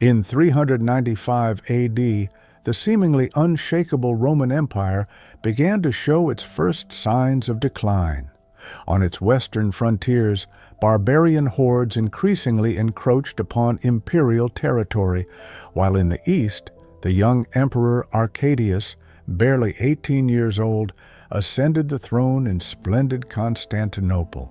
In 395 AD, the seemingly unshakable Roman Empire began to show its first signs of decline. On its western frontiers, barbarian hordes increasingly encroached upon imperial territory, while in the east, the young Emperor Arcadius, barely 18 years old, ascended the throne in splendid Constantinople.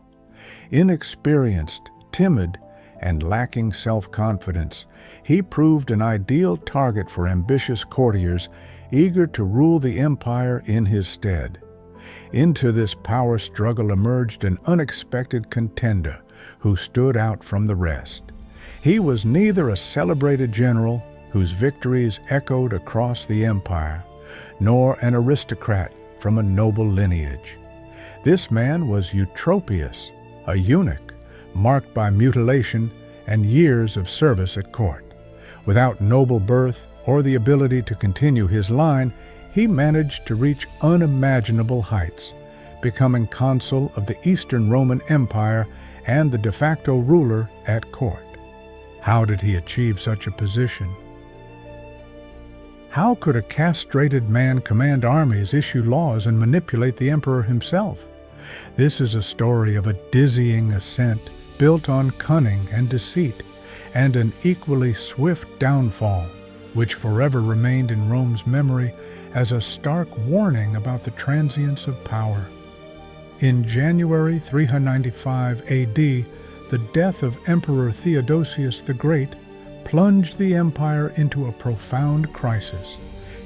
Inexperienced, timid, and lacking self-confidence, he proved an ideal target for ambitious courtiers eager to rule the empire in his stead. Into this power struggle emerged an unexpected contender who stood out from the rest. He was neither a celebrated general whose victories echoed across the empire, nor an aristocrat from a noble lineage. This man was Eutropius, a eunuch, marked by mutilation and years of service at court. Without noble birth or the ability to continue his line, he managed to reach unimaginable heights, becoming consul of the Eastern Roman Empire and the de facto ruler at court. How did he achieve such a position? How could a castrated man command armies, issue laws, and manipulate the emperor himself? This is a story of a dizzying ascent built on cunning and deceit, and an equally swift downfall, which forever remained in Rome's memory as a stark warning about the transience of power. In January 395 AD, the death of Emperor Theodosius the Great plunged the empire into a profound crisis.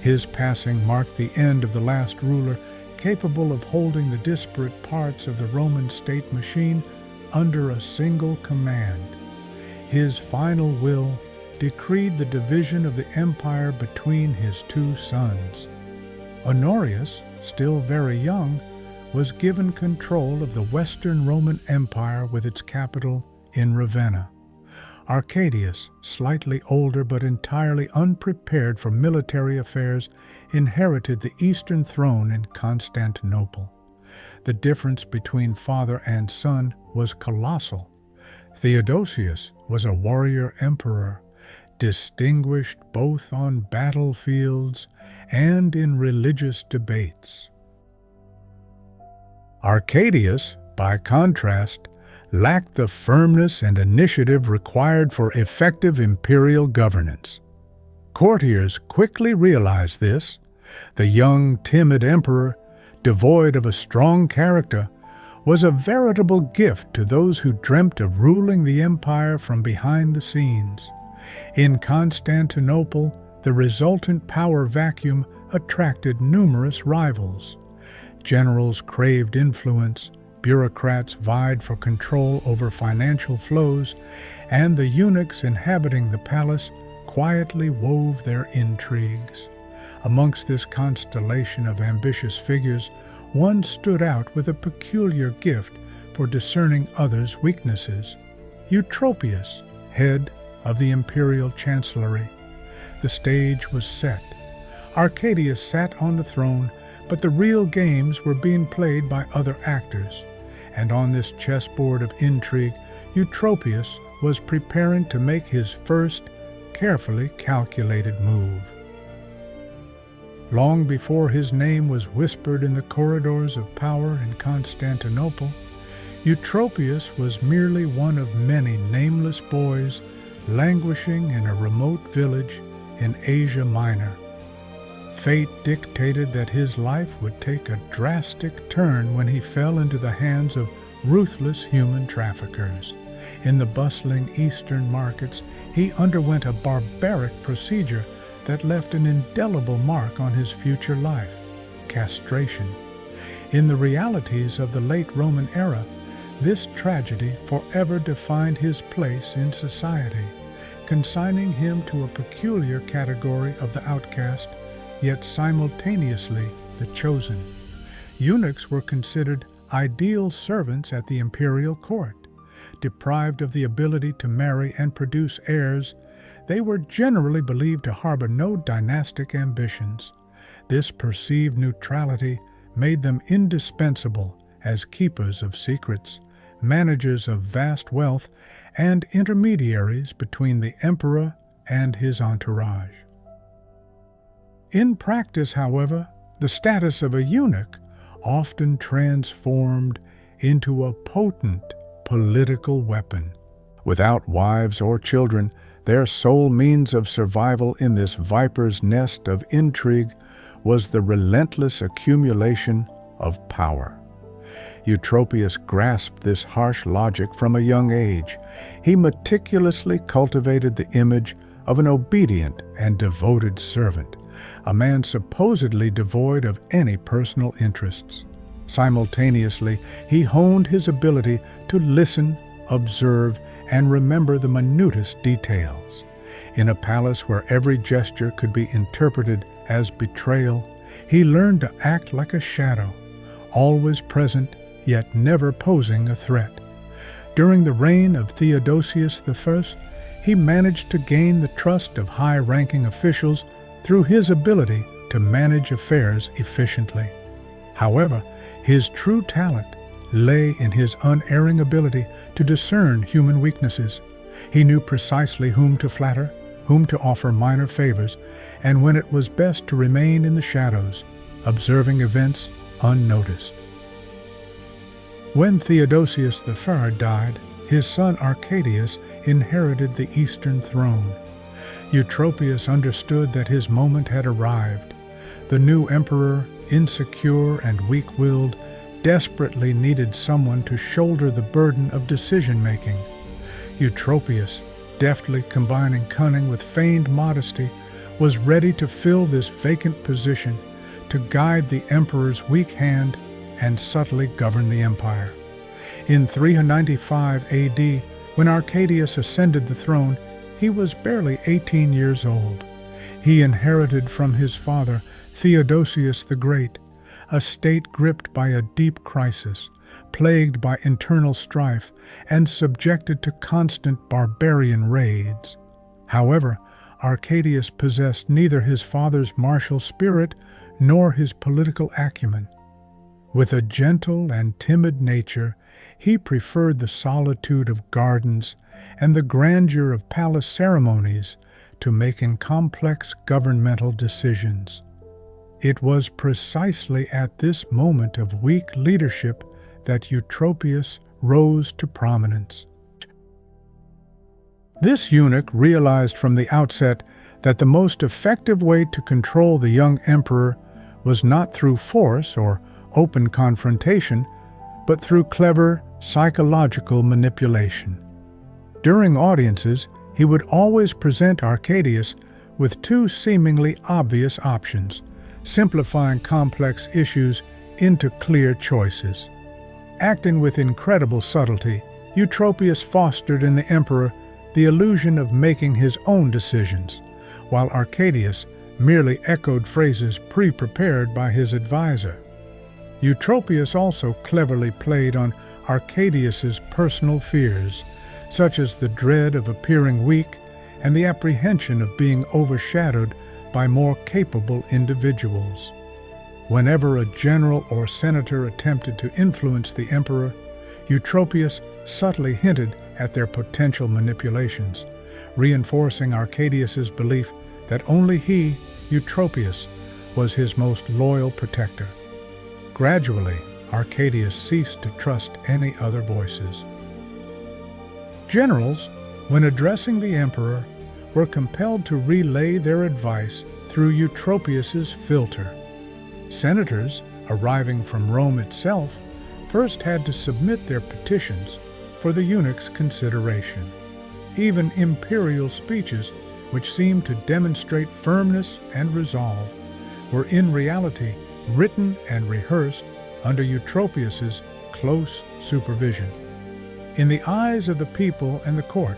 His passing marked the end of the last ruler capable of holding the disparate parts of the Roman state machine under a single command. His final will decreed the division of the empire between his two sons. Honorius, still very young, was given control of the Western Roman Empire with its capital in Ravenna. Arcadius, slightly older but entirely unprepared for military affairs, inherited the eastern throne in Constantinople. The difference between father and son was colossal. Theodosius was a warrior emperor, distinguished both on battlefields and in religious debates. Arcadius, by contrast, lacked the firmness and initiative required for effective imperial governance. Courtiers quickly realized this. The young, timid emperor, devoid of a strong character, was a veritable gift to those who dreamt of ruling the empire from behind the scenes. In Constantinople, the resultant power vacuum attracted numerous rivals. Generals craved influence, bureaucrats vied for control over financial flows, and the eunuchs inhabiting the palace quietly wove their intrigues. Amongst this constellation of ambitious figures, one stood out with a peculiar gift for discerning others' weaknesses: Eutropius, head of the imperial chancellery. The stage was set. Arcadius sat on the throne, but the real games were being played by other actors. And on this chessboard of intrigue, Eutropius was preparing to make his first, carefully calculated move. Long before his name was whispered in the corridors of power in Constantinople, Eutropius was merely one of many nameless boys languishing in a remote village in Asia Minor. Fate dictated that his life would take a drastic turn when he fell into the hands of ruthless human traffickers. In the bustling eastern markets, he underwent a barbaric procedure that left an indelible mark on his future life: castration. In the realities of the late Roman era, this tragedy forever defined his place in society, consigning him to a peculiar category of the outcast, yet simultaneously the chosen. Eunuchs were considered ideal servants at the imperial court. Deprived of the ability to marry and produce heirs, they were generally believed to harbor no dynastic ambitions. This perceived neutrality made them indispensable as keepers of secrets, managers of vast wealth, and intermediaries between the emperor and his entourage. In practice, however, the status of a eunuch often transformed into a potent political weapon. Without wives or children, their sole means of survival in this viper's nest of intrigue was the relentless accumulation of power. Eutropius grasped this harsh logic from a young age. He meticulously cultivated the image of an obedient and devoted servant, a man supposedly devoid of any personal interests. Simultaneously, he honed his ability to listen, observe, and remember the minutest details. In a palace where every gesture could be interpreted as betrayal, he learned to act like a shadow, always present yet never posing a threat. During the reign of Theodosius I, he managed to gain the trust of high-ranking officials through his ability to manage affairs efficiently. However, his true talent lay in his unerring ability to discern human weaknesses. He knew precisely whom to flatter, whom to offer minor favors, and when it was best to remain in the shadows, observing events unnoticed. When Theodosius I died, his son Arcadius inherited the eastern throne. Eutropius understood that his moment had arrived. The new emperor, insecure and weak-willed, desperately needed someone to shoulder the burden of decision-making. Eutropius, deftly combining cunning with feigned modesty, was ready to fill this vacant position, to guide the emperor's weak hand and subtly govern the empire. In 395 AD, when Arcadius ascended the throne, he was barely 18 years old. He inherited from his father, Theodosius the Great, a state gripped by a deep crisis, plagued by internal strife, and subjected to constant barbarian raids. However, Arcadius possessed neither his father's martial spirit nor his political acumen. With a gentle and timid nature, he preferred the solitude of gardens and the grandeur of palace ceremonies to making complex governmental decisions. It was precisely at this moment of weak leadership that Eutropius rose to prominence. This eunuch realized from the outset that the most effective way to control the young emperor was not through force or open confrontation, but through clever psychological manipulation. During audiences, he would always present Arcadius with two seemingly obvious options, simplifying complex issues into clear choices. Acting with incredible subtlety, Eutropius fostered in the emperor the illusion of making his own decisions, while Arcadius merely echoed phrases pre-prepared by his advisor. Eutropius also cleverly played on Arcadius's personal fears, such as the dread of appearing weak and the apprehension of being overshadowed by more capable individuals. Whenever a general or senator attempted to influence the emperor, Eutropius subtly hinted at their potential manipulations, reinforcing Arcadius's belief that only he, Eutropius, was his most loyal protector. Gradually, Arcadius ceased to trust any other voices. Generals, when addressing the emperor, were compelled to relay their advice through Eutropius's filter. Senators, arriving from Rome itself, first had to submit their petitions for the eunuch's consideration. Even imperial speeches, which seemed to demonstrate firmness and resolve, were in reality written and rehearsed under Eutropius's close supervision. In the eyes of the people and the court,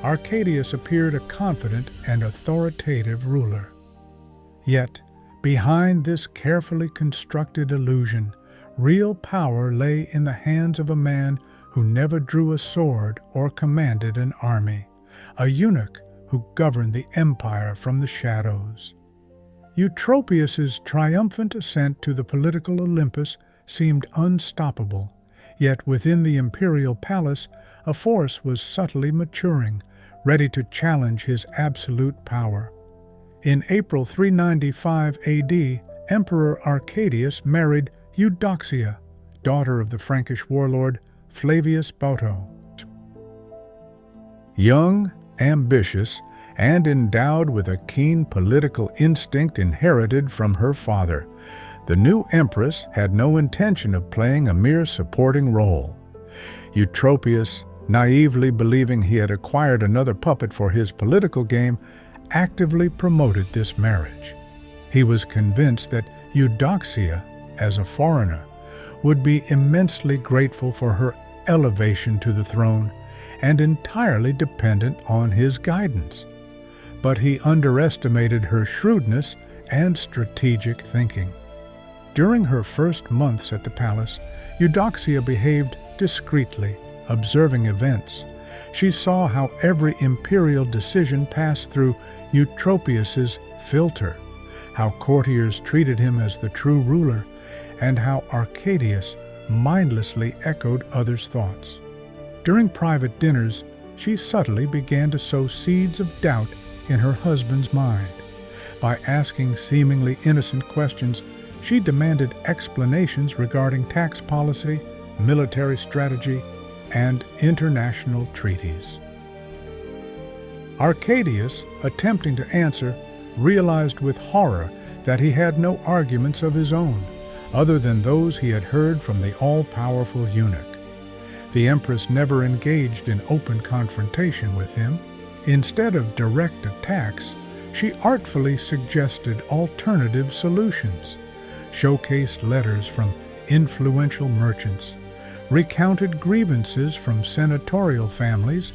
Arcadius appeared a confident and authoritative ruler. Yet, behind this carefully constructed illusion, real power lay in the hands of a man who never drew a sword or commanded an army, a eunuch who governed the empire from the shadows. Eutropius's triumphant ascent to the political Olympus seemed unstoppable, yet within the imperial palace a force was subtly maturing, ready to challenge his absolute power. In April 395 AD, Emperor Arcadius married Eudoxia, daughter of the Frankish warlord Flavius Bauto. Young, ambitious, and endowed with a keen political instinct inherited from her father, the new empress had no intention of playing a mere supporting role. Eutropius, naively believing he had acquired another puppet for his political game, actively promoted this marriage. He was convinced that Eudoxia, as a foreigner, would be immensely grateful for her elevation to the throne and entirely dependent on his guidance. But he underestimated her shrewdness and strategic thinking. During her first months at the palace, Eudoxia behaved discreetly, observing events. She saw how every imperial decision passed through Eutropius's filter, how courtiers treated him as the true ruler, and how Arcadius mindlessly echoed others' thoughts. During private dinners, she subtly began to sow seeds of doubt in her husband's mind. By asking seemingly innocent questions, she demanded explanations regarding tax policy, military strategy, and international treaties. Arcadius, attempting to answer, realized with horror that he had no arguments of his own, other than those he had heard from the all-powerful eunuch. The empress never engaged in open confrontation with him. Instead of direct attacks, she artfully suggested alternative solutions, showcased letters from influential merchants, recounted grievances from senatorial families,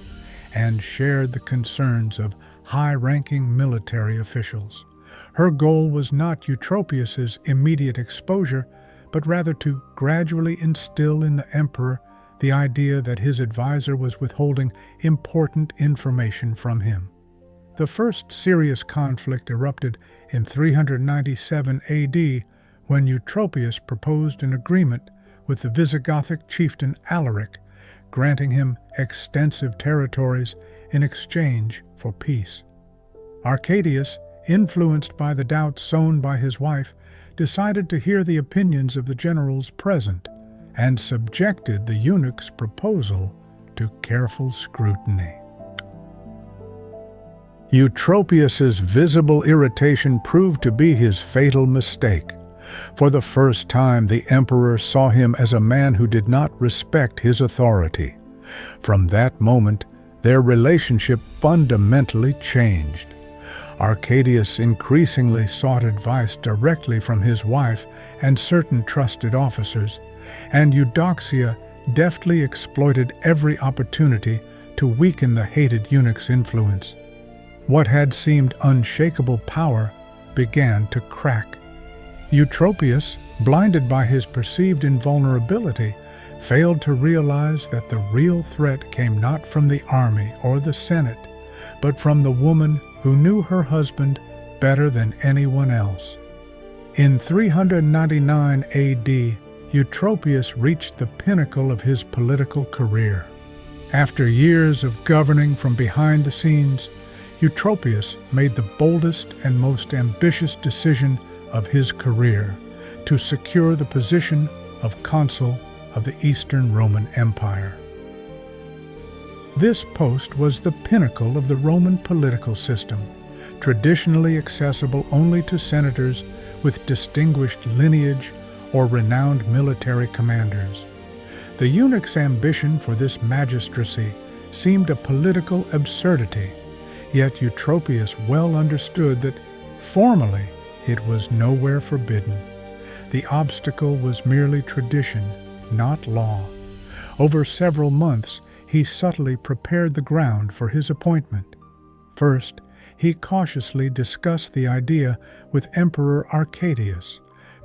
and shared the concerns of high-ranking military officials. Her goal was not Eutropius's immediate exposure, but rather to gradually instill in the emperor the idea that his advisor was withholding important information from him. The first serious conflict erupted in 397 AD when Eutropius proposed an agreement with the Visigothic chieftain Alaric, granting him extensive territories in exchange for peace. Arcadius, influenced by the doubts sown by his wife, decided to hear the opinions of the generals present and subjected the eunuch's proposal to careful scrutiny. Eutropius's visible irritation proved to be his fatal mistake. For the first time, the emperor saw him as a man who did not respect his authority. From that moment, their relationship fundamentally changed. Arcadius increasingly sought advice directly from his wife and certain trusted officers, and Eudoxia deftly exploited every opportunity to weaken the hated eunuch's influence. What had seemed unshakable power began to crack. Eutropius, blinded by his perceived invulnerability, failed to realize that the real threat came not from the army or the Senate, but from the woman who knew her husband better than anyone else. In 399 AD, Eutropius reached the pinnacle of his political career. After years of governing from behind the scenes, Eutropius made the boldest and most ambitious decision of his career to secure the position of consul of the Eastern Roman Empire. This post was the pinnacle of the Roman political system, traditionally accessible only to senators with distinguished lineage or renowned military commanders. The eunuch's ambition for this magistracy seemed a political absurdity, yet Eutropius well understood that, formally, it was nowhere forbidden. The obstacle was merely tradition, not law. Over several months, he subtly prepared the ground for his appointment. First, he cautiously discussed the idea with Emperor Arcadius,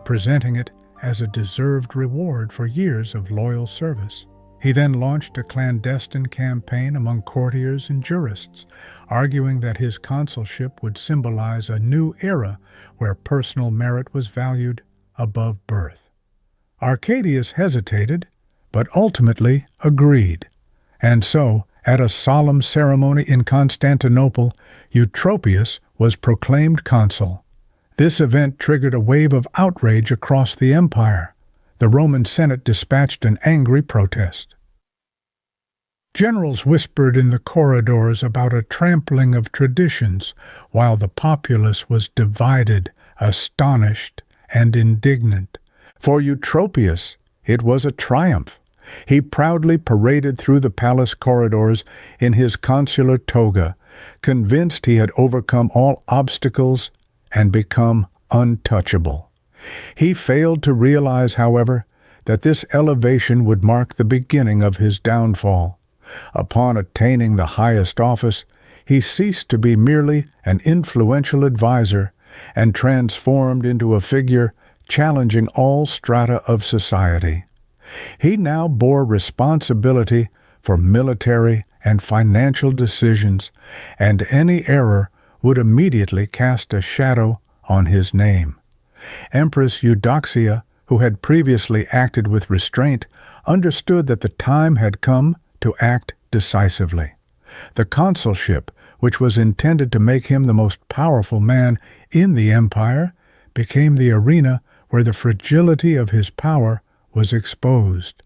presenting it as a deserved reward for years of loyal service. He then launched a clandestine campaign among courtiers and jurists, arguing that his consulship would symbolize a new era where personal merit was valued above birth. Arcadius hesitated, but ultimately agreed. And so, At a solemn ceremony in Constantinople, Eutropius was proclaimed consul. This event triggered a wave of outrage across the empire. The Roman Senate dispatched an angry protest. Generals whispered in the corridors about a trampling of traditions, while the populace was divided, astonished, and indignant. For Eutropius, it was a triumph. He proudly paraded through the palace corridors in his consular toga, convinced he had overcome all obstacles and become untouchable. He failed to realize, however, that this elevation would mark the beginning of his downfall. Upon attaining the highest office, he ceased to be merely an influential advisor and transformed into a figure challenging all strata of society. He now bore responsibility for military and financial decisions, and any error would immediately cast a shadow on his name. Empress Eudoxia, who had previously acted with restraint, understood that the time had come to act decisively. The consulship, which was intended to make him the most powerful man in the empire, became the arena where the fragility of his power was exposed.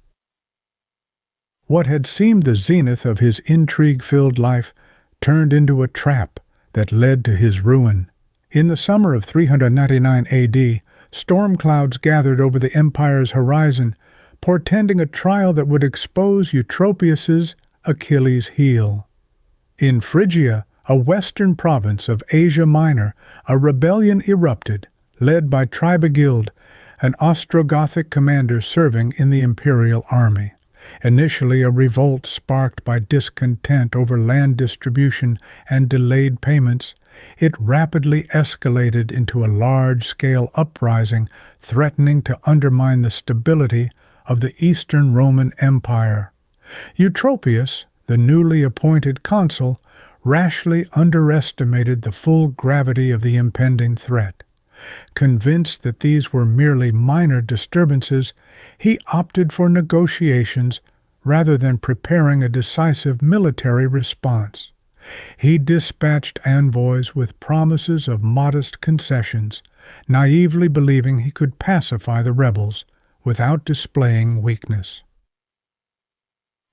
What had seemed the zenith of his intrigue-filled life turned into a trap that led to his ruin. In the summer of 399 AD, storm clouds gathered over the empire's horizon, portending a trial that would expose Eutropius's Achilles' heel. In Phrygia, a western province of Asia Minor, a rebellion erupted, led by Tribigild, an Ostrogothic commander serving in the imperial army. Initially a revolt sparked by discontent over land distribution and delayed payments, it rapidly escalated into a large-scale uprising threatening to undermine the stability of the Eastern Roman Empire. Eutropius, the newly appointed consul, rashly underestimated the full gravity of the impending threat. Convinced that these were merely minor disturbances, he opted for negotiations rather than preparing a decisive military response. He dispatched envoys with promises of modest concessions, naively believing he could pacify the rebels without displaying weakness.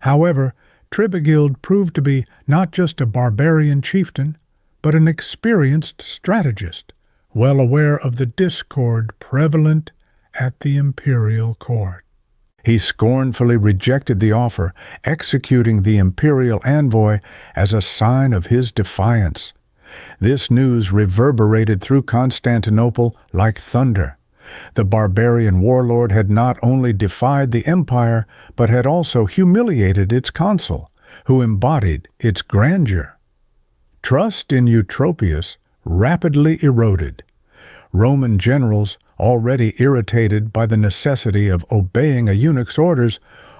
However, Tribigild proved to be not just a barbarian chieftain, but an experienced strategist, well aware of the discord prevalent at the imperial court. He scornfully rejected the offer, executing the imperial envoy as a sign of his defiance. This news reverberated through Constantinople like thunder. The barbarian warlord had not only defied the empire, but had also humiliated its consul, who embodied its grandeur. Trust in Eutropius rapidly eroded. Roman generals, already irritated by the necessity of obeying a eunuch's orders,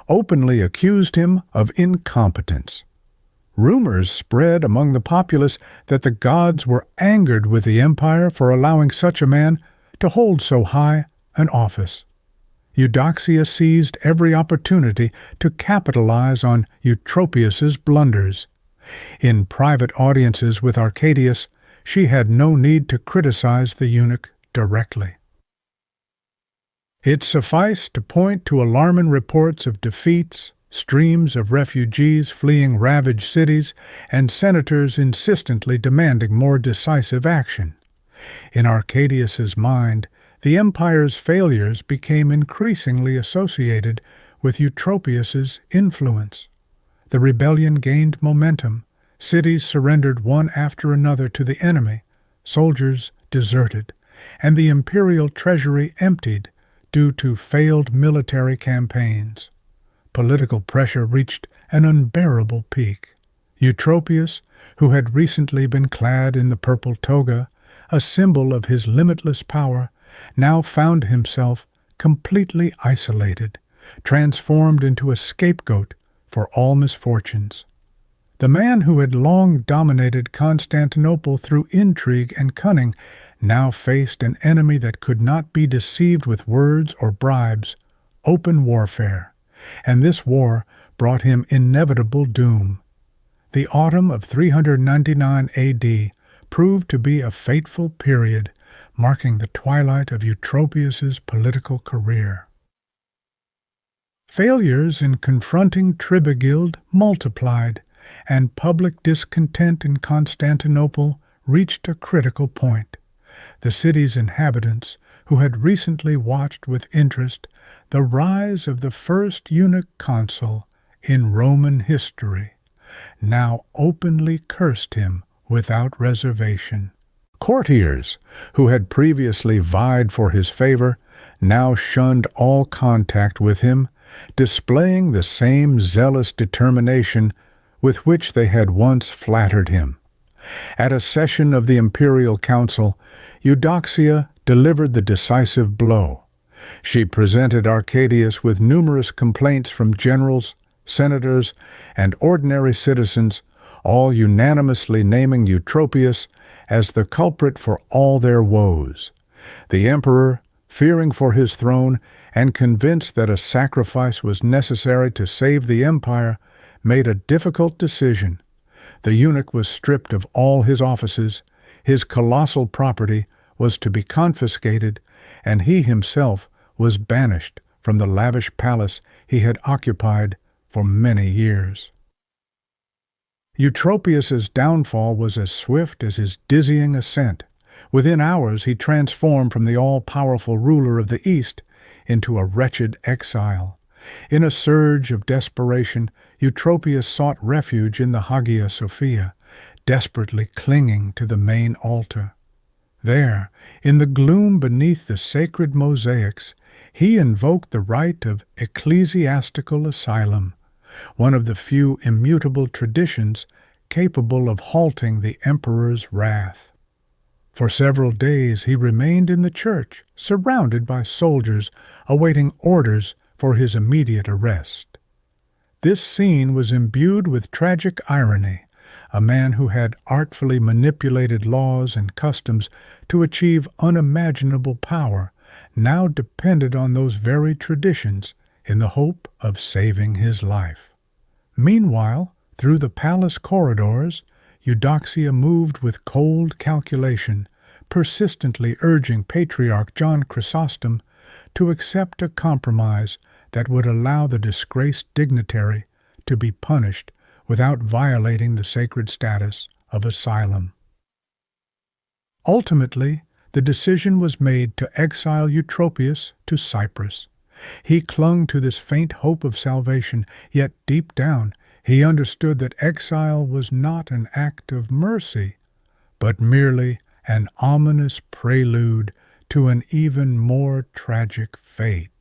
openly accused him of incompetence. Rumors spread among the populace that the gods were angered with the empire for allowing such a man to hold so high an office. Eudoxia seized every opportunity to capitalize on Eutropius's blunders. In private audiences with Arcadius, she had no need to criticize the eunuch directly. It sufficed to point to alarming reports of defeats, streams of refugees fleeing ravaged cities, and senators insistently demanding more decisive action. In Arcadius's mind, the empire's failures became increasingly associated with Eutropius's influence. The rebellion gained momentum. Cities surrendered one after another to the enemy, soldiers deserted, and the imperial treasury emptied due to failed military campaigns. Political pressure reached an unbearable peak. Eutropius, who had recently been clad in the purple toga, a symbol of his limitless power, now found himself completely isolated, transformed into a scapegoat for all misfortunes. The man who had long dominated Constantinople through intrigue and cunning now faced an enemy that could not be deceived with words or bribes, open warfare, and this war brought him inevitable doom. The autumn of 399 AD proved to be a fateful period, marking the twilight of Eutropius's political career. Failures in confronting Tribigild multiplied, and public discontent in Constantinople reached a critical point. The city's inhabitants, who had recently watched with interest the rise of the first eunuch consul in Roman history, now openly cursed him without reservation. Courtiers, who had previously vied for his favor, now shunned all contact with him, displaying the same zealous determination with which they had once flattered him. At a session of the imperial council, Eudoxia delivered the decisive blow. She presented Arcadius with numerous complaints from generals, senators, and ordinary citizens, all unanimously naming Eutropius as the culprit for all their woes. The emperor, fearing for his throne and convinced that a sacrifice was necessary to save the empire, made a difficult decision. The eunuch was stripped of all his offices, his colossal property was to be confiscated, and he himself was banished from the lavish palace he had occupied for many years. Eutropius's downfall was as swift as his dizzying ascent. Within hours he transformed from the all-powerful ruler of the East into a wretched exile. In a surge of desperation, Eutropius sought refuge in the Hagia Sophia, desperately clinging to the main altar. There, in the gloom beneath the sacred mosaics, he invoked the right of ecclesiastical asylum, one of the few immutable traditions capable of halting the emperor's wrath. For several days he remained in the church, surrounded by soldiers awaiting orders for his immediate arrest. This scene was imbued with tragic irony. A man who had artfully manipulated laws and customs to achieve unimaginable power now depended on those very traditions in the hope of saving his life. Meanwhile, through the palace corridors, Eudoxia moved with cold calculation, persistently urging Patriarch John Chrysostom to accept a compromise that would allow the disgraced dignitary to be punished without violating the sacred status of asylum. Ultimately, the decision was made to exile Eutropius to Cyprus. He clung to this faint hope of salvation, yet deep down he understood that exile was not an act of mercy, but merely an ominous prelude to an even more tragic fate.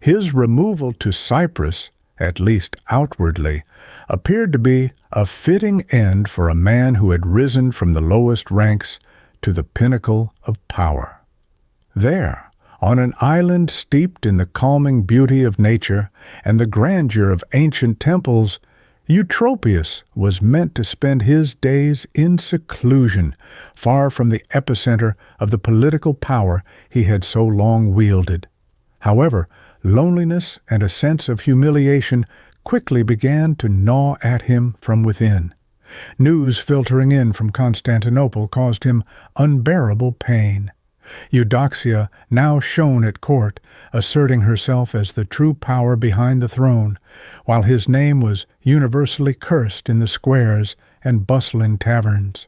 His removal to Cyprus, at least outwardly, appeared to be a fitting end for a man who had risen from the lowest ranks to the pinnacle of power. There, on an island steeped in the calming beauty of nature and the grandeur of ancient temples, Eutropius was meant to spend his days in seclusion, far from the epicenter of the political power he had so long wielded. However, loneliness and a sense of humiliation quickly began to gnaw at him from within. News filtering in from Constantinople caused him unbearable pain. Eudoxia now shone at court, asserting herself as the true power behind the throne, while his name was universally cursed in the squares and bustling taverns.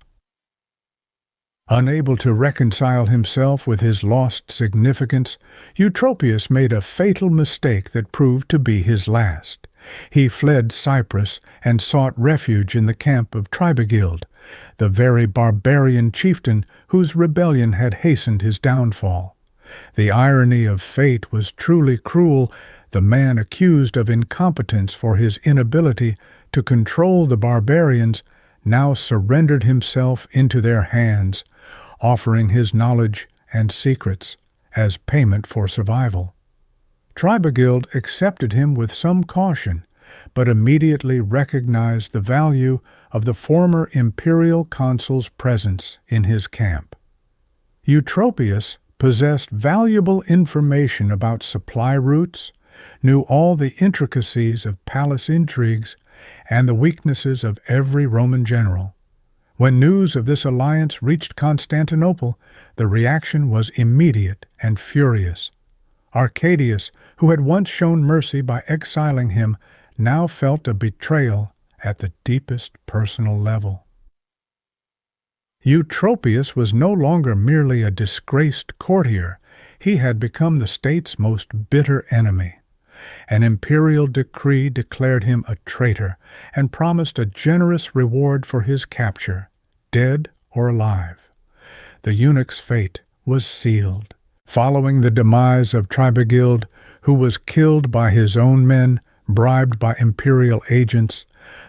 Unable to reconcile himself with his lost significance, Eutropius made a fatal mistake that proved to be his last. He fled Cyprus and sought refuge in the camp of Tribigild, the very barbarian chieftain whose rebellion had hastened his downfall. The irony of fate was truly cruel. The man accused of incompetence for his inability to control the barbarians now surrendered himself into their hands, offering his knowledge and secrets as payment for survival. Tribigild accepted him with some caution, but immediately recognized the value of the former imperial consul's presence in his camp. Eutropius possessed valuable information about supply routes, knew all the intricacies of palace intrigues, and the weaknesses of every Roman general. When news of this alliance reached Constantinople, the reaction was immediate and furious. Arcadius, who had once shown mercy by exiling him, now felt a betrayal at the deepest personal level. Eutropius was no longer merely a disgraced courtier. He had become the state's most bitter enemy. An imperial decree declared him a traitor and promised a generous reward for his capture, dead or alive. The eunuch's fate was sealed. Following the demise of Tribigild, who was killed by his own men, bribed by imperial agents,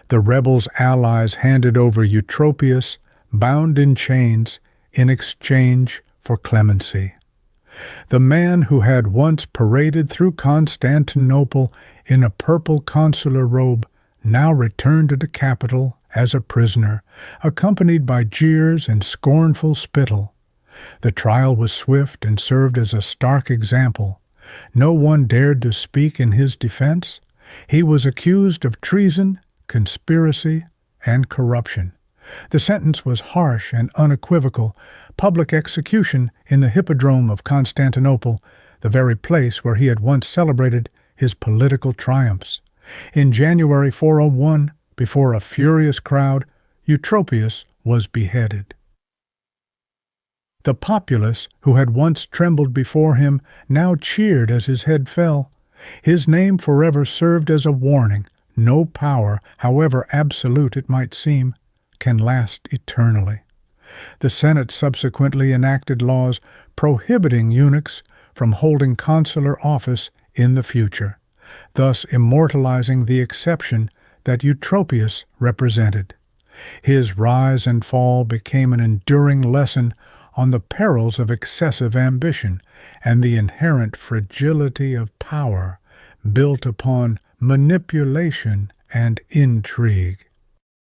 the rebels' allies handed over Eutropius, bound in chains, in exchange for clemency. The man who had once paraded through Constantinople in a purple consular robe now returned to the capital as a prisoner, accompanied by jeers and scornful spittle. The trial was swift and served as a stark example. No one dared to speak in his defense. He was accused of treason, conspiracy, and corruption. The sentence was harsh and unequivocal: public execution in the Hippodrome of Constantinople, the very place where he had once celebrated his political triumphs. In January 401, before a furious crowd, Eutropius was beheaded. The populace, who had once trembled before him, now cheered as his head fell. His name forever served as a warning: no power, however absolute it might seem, can last eternally. The Senate subsequently enacted laws prohibiting eunuchs from holding consular office in the future, thus immortalizing the exception that Eutropius represented. His rise and fall became an enduring lesson on the perils of excessive ambition and the inherent fragility of power built upon manipulation and intrigue.